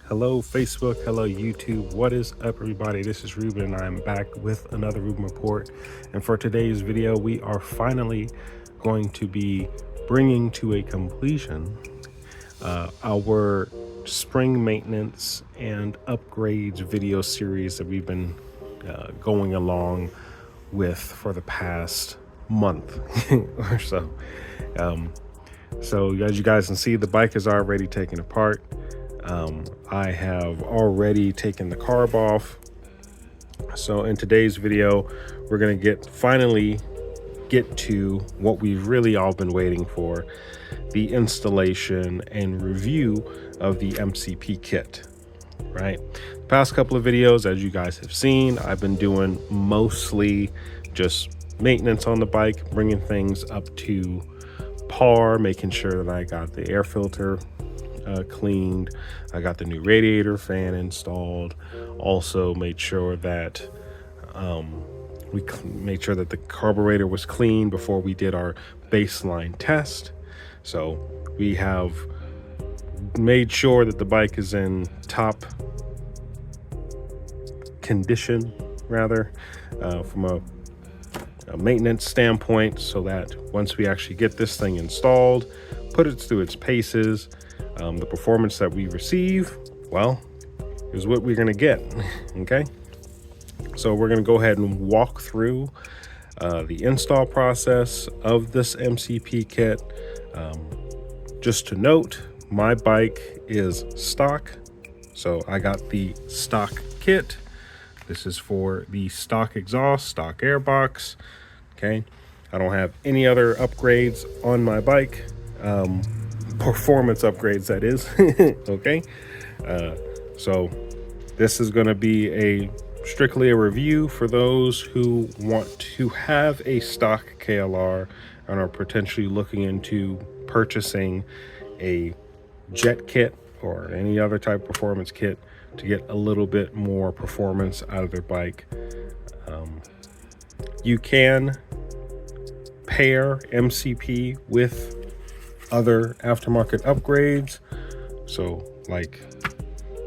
Hello Facebook, hello YouTube. What is up everybody? This is Ruben and I'm back with another Ruben Report. And for today's video, we are finally going to be bringing to a completion our spring maintenance and upgrades video series that we've been going along with for the past month or so. So as you guys can see, the bike is already taken apart. I have already taken the carb off. So in today's video, we're going to finally get to what we've really all been waiting for, the installation and review of the MCP kit, right? The past couple of videos, as you guys have seen, I've been doing mostly just maintenance on the bike, bringing things up to par, making sure that I got the air filter cleaned, I got the new radiator fan installed, also made sure that we made sure that the carburetor was clean before we did our baseline test. So we have made sure that the bike is in top condition, rather, from a maintenance standpoint, so that once we actually get this thing installed, put it through its paces, the performance that we receive, well, is what we're going to get. Okay, so we're going to go ahead and walk through the install process of this MCP kit. Just to note, my bike is stock, so I got the stock kit. This is for the stock exhaust, stock airbox. Okay, I don't have any other upgrades on my bike, performance upgrades that is. Okay, so this is going to be strictly a review for those who want to have a stock KLR and are potentially looking into purchasing a jet kit or any other type of performance kit to get a little bit more performance out of their bike. You can pair MCP with other aftermarket upgrades, so like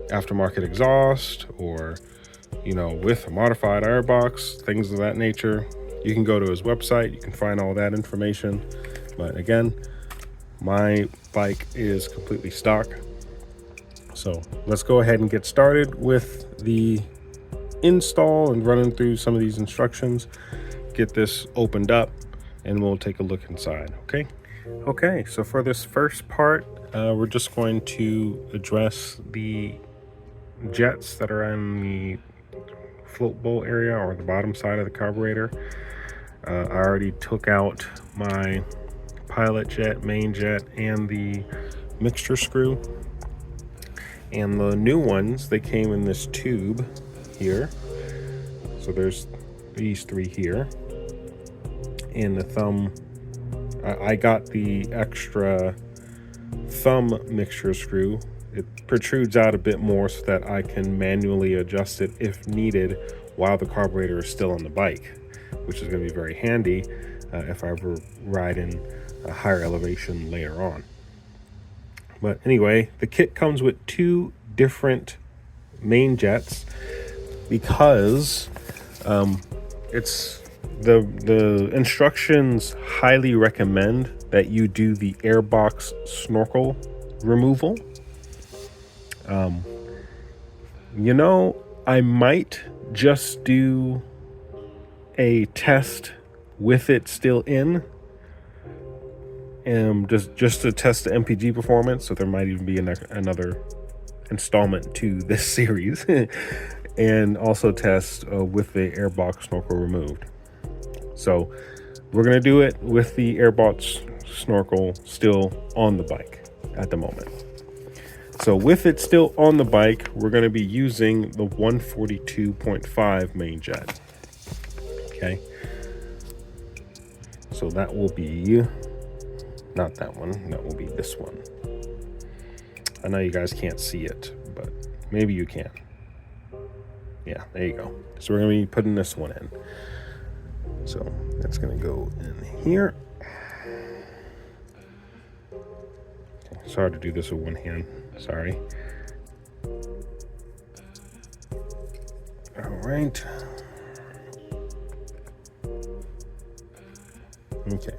aftermarket exhaust, or with a modified airbox, things of that nature. You can go to his website, you can find all that information. But again, my bike is completely stock. So let's go ahead and get started with the install and running through some of these instructions, get this opened up, and we'll take a look inside. Okay, so for this first part, we're just going to address the jets that are in the float bowl area, or the bottom side of the carburetor. I already took out my pilot jet, main jet, and the mixture screw. And the new ones, they came in this tube here. So there's these three here. And the thumb, I got the extra thumb mixture screw. It protrudes out a bit more so that I can manually adjust it if needed while the carburetor is still on the bike, which is going to be very handy if I ever ride in a higher elevation later on. But anyway, the kit comes with two different main jets because it's the instructions highly recommend that you do the airbox snorkel removal. I might just do a test with it still in, just to test the MPG performance. So there might even be another installment to this series, and also test with the airbox snorkel removed. So we're going to do it with the airbox snorkel still on the bike at the moment. So with it still on the bike, we're going to be using the 142.5 main jet. Okay, so that will be not that one, that will be this one. I know you guys can't see it, but maybe you can. Yeah, there you go. So we're going to be putting this one in. So that's going to go in here. It's hard to do this with one hand, sorry. right. Okay.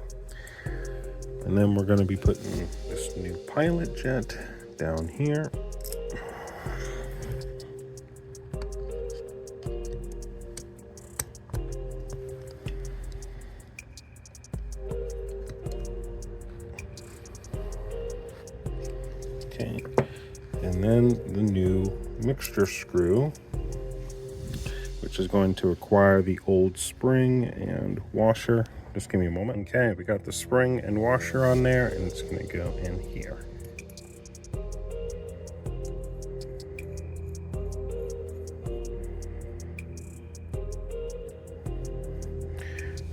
And then we're going to be putting this new pilot jet down here. Okay. And then the new mixture screw, which is going to require the old spring and washer. Just give me a moment. Okay, we got the spring and washer on there, and it's going to go in here.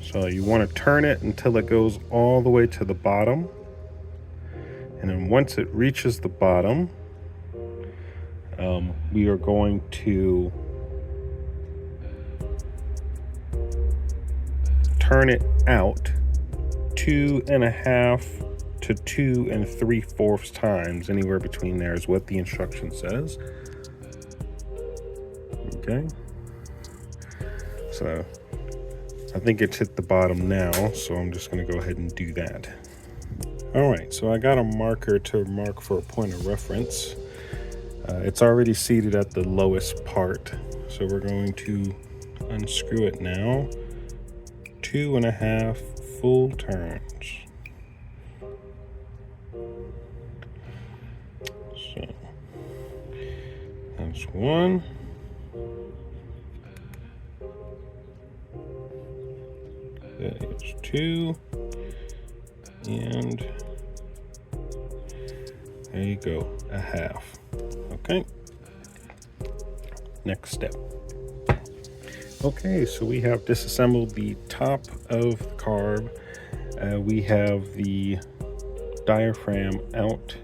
So you want to turn it until it goes all the way to the bottom. And then once it reaches the bottom, we are going to turn it out 2.5 to 2 3/4 times. Anywhere between there is what the instruction says. Okay. So I think it's hit the bottom now, so I'm just going to go ahead and do that. All right, so I got a marker to mark for a point of reference. It's already seated at the lowest part, so we're going to unscrew it now. 2.5 full turns. So that's one. That is two. And there you go, a half. Okay. Next step. Okay, so we have disassembled the top of the carb. We have the diaphragm out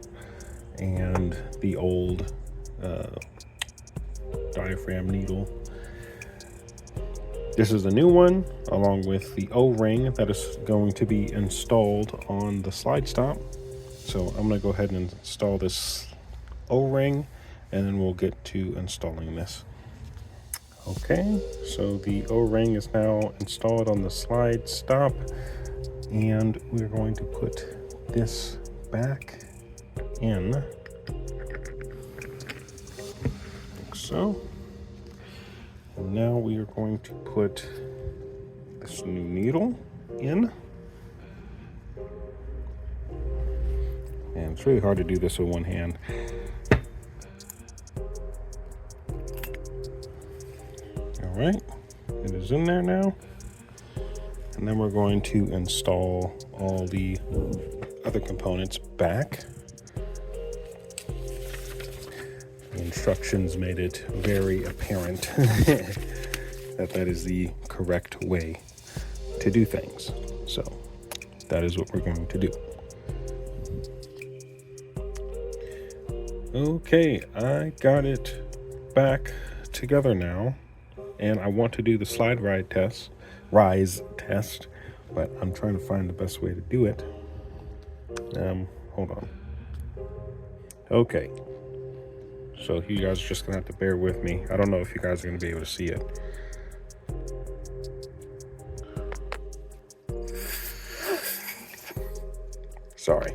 and the old diaphragm needle. This is the new one, along with the O-ring that is going to be installed on the slide stop. So I'm going to go ahead and install this O-ring, and then we'll get to installing this. Okay, so the O-ring is now installed on the slide stop, and we're going to put this back in, like so. And now we are going to put this new needle in. And it's really hard to do this with one hand. All right, it is in there now. And then we're going to install all the other components back. The instructions made it very apparent that that is the correct way to do things. So that is what we're going to do. Okay, I got it back together now, and I want to do the slide rise test, but I'm trying to find the best way to do it. Hold on. Okay. So you guys are just gonna have to bear with me. I don't know if you guys are gonna be able to see it. Sorry.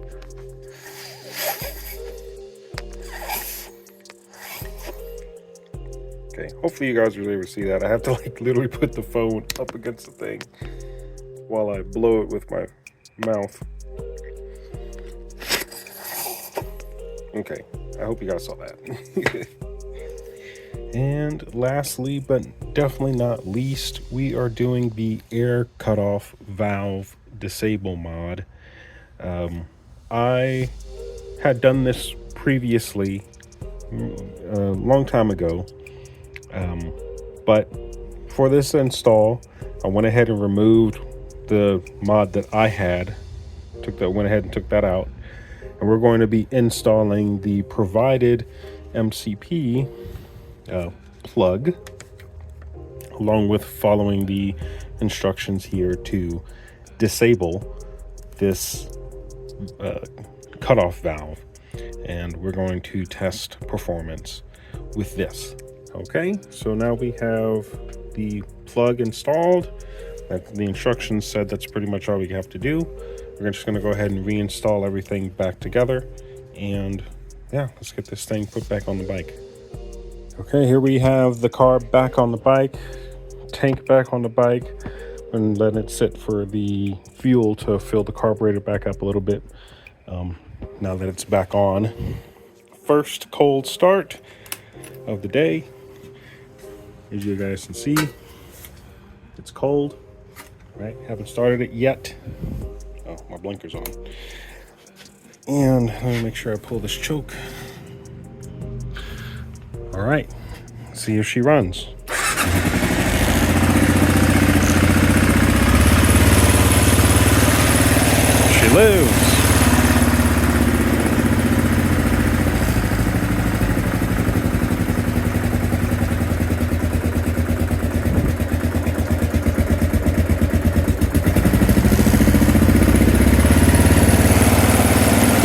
Okay, hopefully you guys are able to see that. I have to like literally put the phone up against the thing while I blow it with my mouth. Okay, I hope you guys saw that. And lastly, but definitely not least, we are doing the air cutoff valve disable mod. I had done this previously a long time ago, but for this install, I went ahead and removed the mod that I had. Went ahead and took that out, and we're going to be installing the provided MCP plug, along with following the instructions here to disable this cutoff valve. And we're going to test performance with this. Okay, so now we have the plug installed. The instructions said that's pretty much all we have to do. We're just going to go ahead and reinstall everything back together, and yeah, let's get this thing put back on the bike. Okay, here we have the car back on the bike, tank back on the bike, and let it sit for the fuel to fill the carburetor back up a little bit. Now that it's back on, first cold start of the day. As you guys can see, it's cold, right? Haven't started it yet. Oh, my blinker's on. And let me make sure I pull this choke. All right, see if she runs. She lives.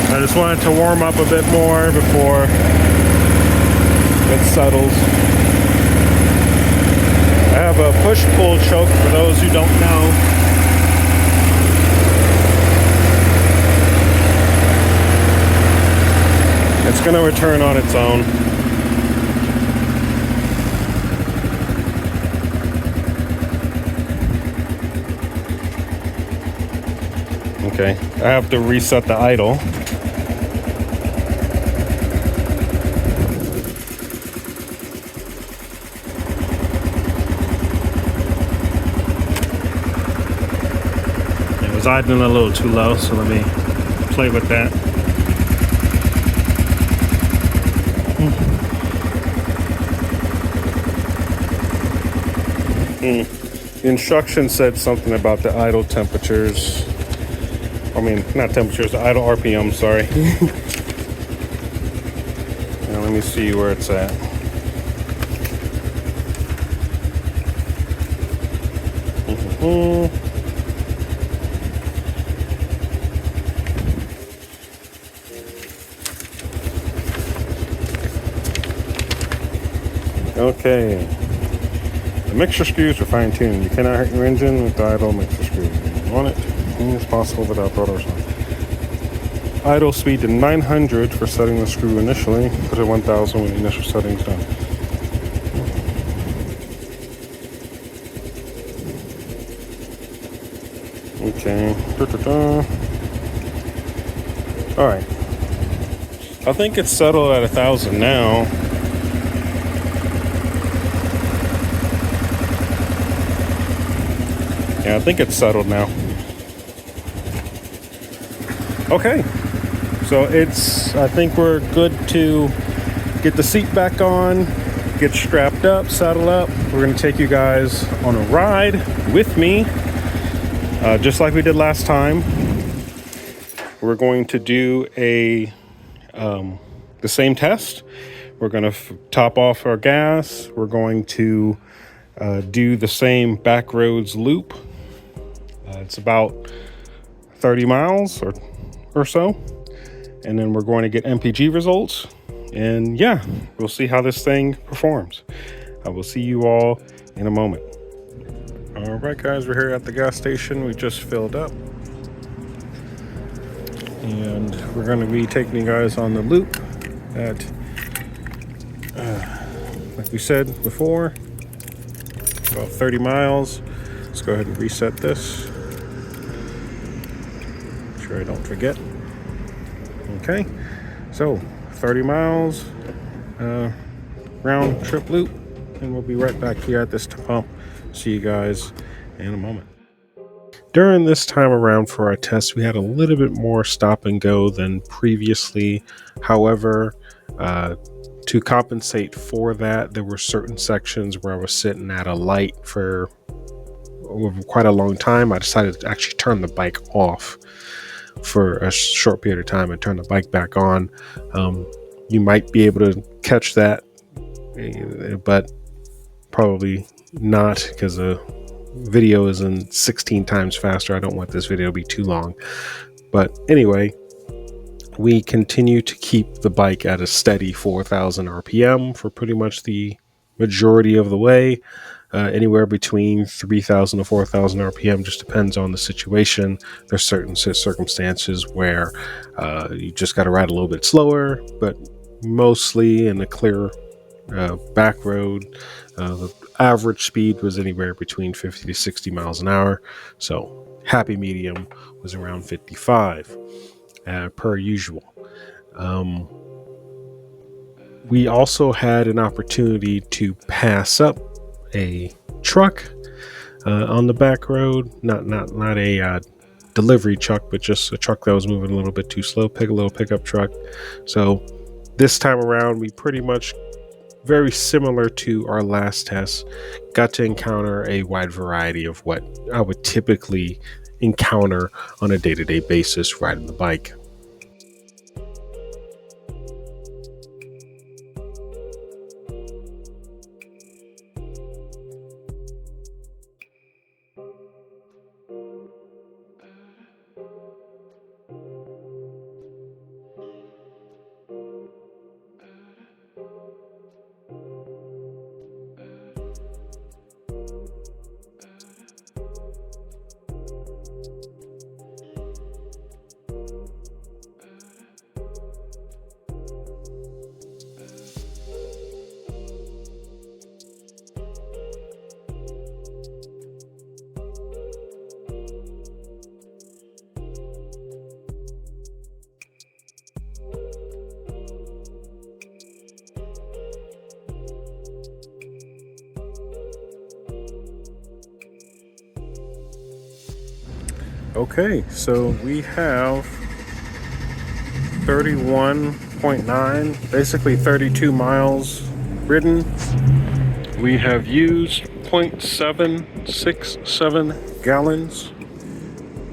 I just wanted to warm up a bit more before it settles. I have a push-pull choke for those who don't know. It's going to return on its own. Okay, I have to reset the idle. It was idling a little too low, so let me play with that. The instruction said something about the idle temperatures. I mean, not temperatures, the idle RPM, sorry. Now let me see where it's at. Okay. The mixture screws are fine-tuned. You cannot hurt your engine with the idle mixture screws. You want it as soon as possible without throttle response. Idle speed to 900 for setting the screw initially. Put it 1000 when the initial setting is done. Okay. All right. I think it's settled at 1000 now. Yeah, I think it's settled now. Okay, so I think we're good to get the seat back on, get strapped up, saddle up. We're gonna take you guys on a ride with me, just like we did last time. We're going to do the same test. We're gonna top off our gas. We're going to do the same back roads loop. It's about 30 miles or so. And then we're going to get MPG results. And yeah, we'll see how this thing performs. I will see you all in a moment. All right, guys, we're here at the gas station. We just filled up. And we're going to be taking you guys on the loop at, like we said before, about 30 miles. Let's go ahead and reset this. Make sure I don't forget. Okay, so 30 miles, round trip loop, and we'll be right back here at this pump. See you guys in a moment. During this time around for our test, we had a little bit more stop and go than previously. However, to compensate for that, there were certain sections where I was sitting at a light for quite a long time. I decided to actually turn the bike off for a short period of time and turn the bike back on. You might be able to catch that, but probably not, because the video is in 16 times faster. I don't want this video to be too long. But anyway, we continue to keep the bike at a steady 4,000 RPM for pretty much the majority of the way, anywhere between 3,000 to 4,000 RPM, just depends on the situation. There's certain circumstances where you just got to ride a little bit slower, but mostly in a clear back road, the average speed was anywhere between 50 to 60 miles an hour. So happy medium was around 55 per usual. We also had an opportunity to pass up a truck on the back road, not a delivery truck, but just a truck that was moving a little bit too slow, a little pickup truck. So this time around, we pretty much, very similar to our last test, got to encounter a wide variety of what I would typically encounter on a day-to-day basis riding the bike. Okay, so we have 31.9, basically 32 miles ridden. We have used 0.767 gallons.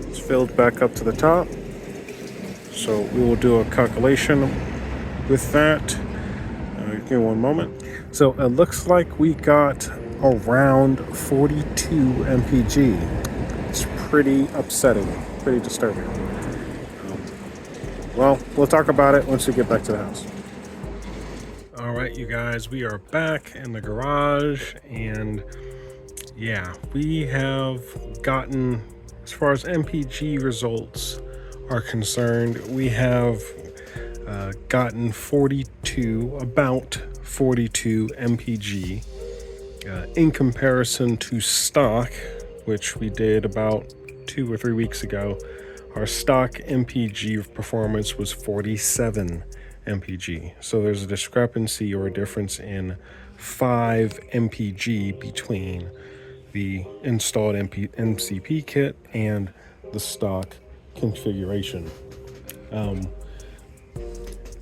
It's filled back up to the top. So we will do a calculation with that. Give me one moment. So it looks like we got around 42 mpg. It's pretty upsetting, pretty disturbing. Well, we'll talk about it once we get back to the house. All right, you guys, we are back in the garage, and yeah, we have gotten, as far as MPG results are concerned, we have gotten about 42 MPG in comparison to stock, which we did about 2 or 3 weeks ago. Our stock MPG performance was 47 MPG. So there's a discrepancy or a difference in 5 MPG between the installed MCP kit and the stock configuration.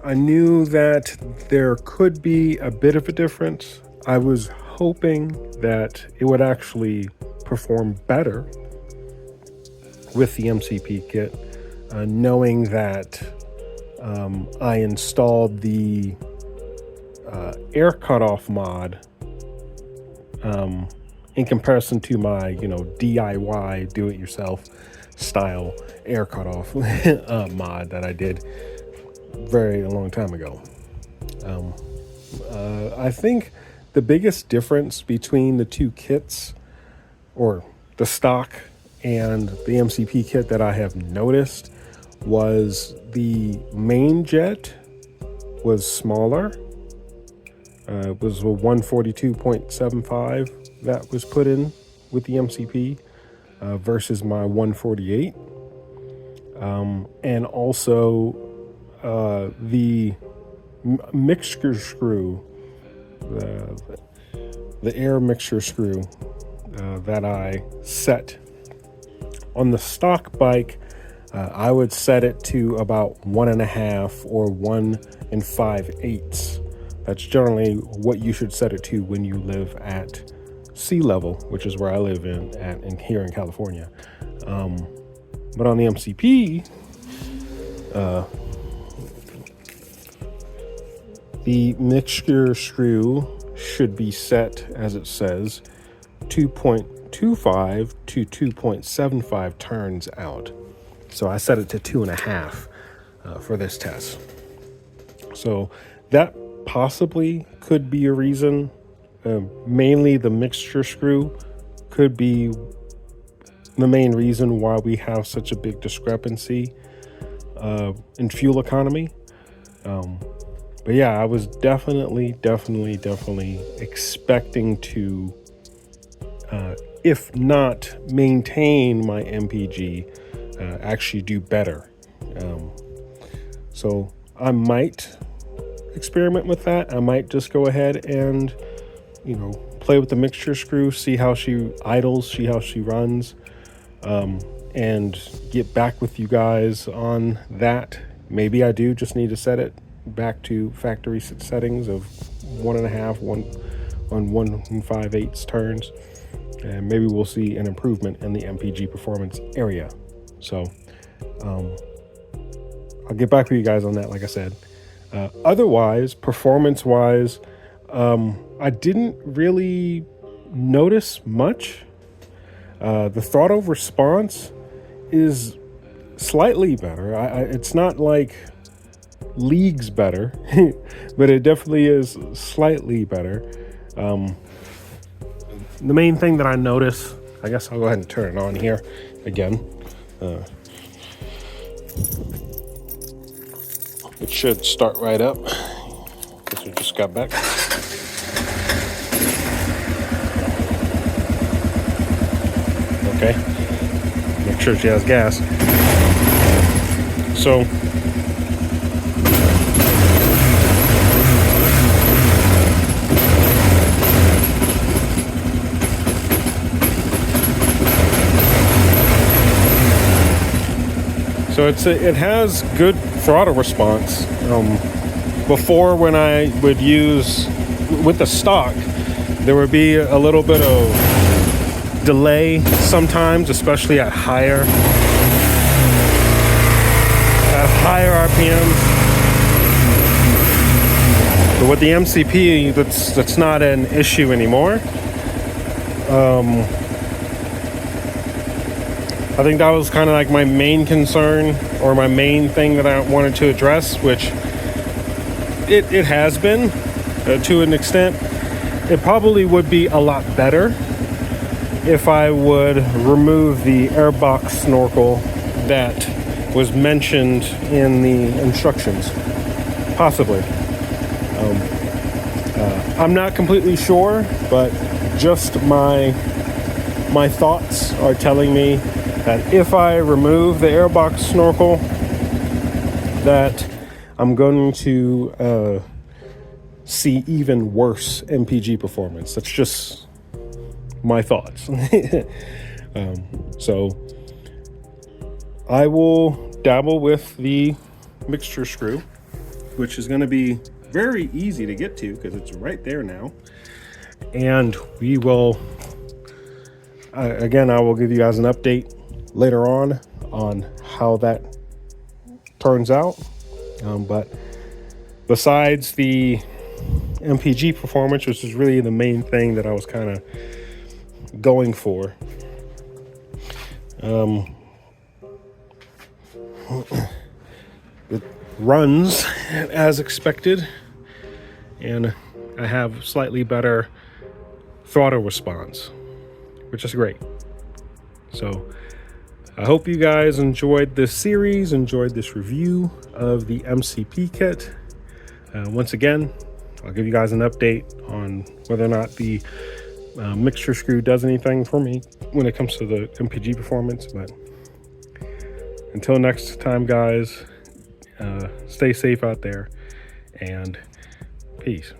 I knew that there could be a bit of a difference. I was hoping that it would actually perform better with the MCP kit, knowing that I installed the air cutoff mod in comparison to my DIY do-it-yourself style air cutoff mod that I did very long time ago. I think the biggest difference between the two kits, or the stock and the MCP kit, that I have noticed was the main jet was smaller. It was a 142.75 that was put in with the MCP versus my 148. And also the mixture screw, the air mixture screw that I set on the stock bike, I would set it to about 1.5 or 1 5/8. That's generally what you should set it to when you live at sea level, which is where I live here in California. But on the MCP, the mixture screw should be set, as it says, 2.25 to 2.75 turns out. So I set it to 2.5 for this test. So that possibly could be a reason mainly the mixture screw could be the main reason why we have such a big discrepancy in fuel economy. But yeah, I was definitely expecting to, if not maintain my MPG, actually do better. So I might experiment with that. I might just go ahead and, play with the mixture screw, see how she idles, see how she runs, and get back with you guys on that. Maybe I do just need to set it back to factory settings of 1.5 on 1 5/8 turns, and maybe we'll see an improvement in the MPG performance area. So I'll get back with you guys on that, like I said. Otherwise, performance wise, I didn't really notice much. The throttle response is slightly better. It's not like leagues better, but it definitely is slightly better. The main thing that I notice, I guess I'll go ahead and turn it on here again. It should start right up because we just got back. Okay, make sure she has gas. So it has good throttle response. Before, when I would use with the stock, there would be a little bit of delay sometimes, especially at higher RPMs. But with the MCP, that's not an issue anymore. I think that was kind of like my main concern, or my main thing that I wanted to address, which it has been to an extent. It probably would be a lot better if I would remove the airbox snorkel that was mentioned in the instructions. Possibly. I'm not completely sure, but just my thoughts are telling me that if I remove the airbox snorkel, that I'm going to see even worse MPG performance. That's just my thoughts. So I will dabble with the mixture screw, which is going to be very easy to get to because it's right there now. And we will, again, I will give you guys an update later on how that turns out. But besides the MPG performance, which is really the main thing that I was kind of going for, it runs as expected, and I have slightly better throttle response, which is great. So I hope you guys enjoyed this series, enjoyed this review of the MCP kit. Once again, I'll give you guys an update on whether or not the mixture screw does anything for me when it comes to the MPG performance. But until next time, guys, stay safe out there, and peace.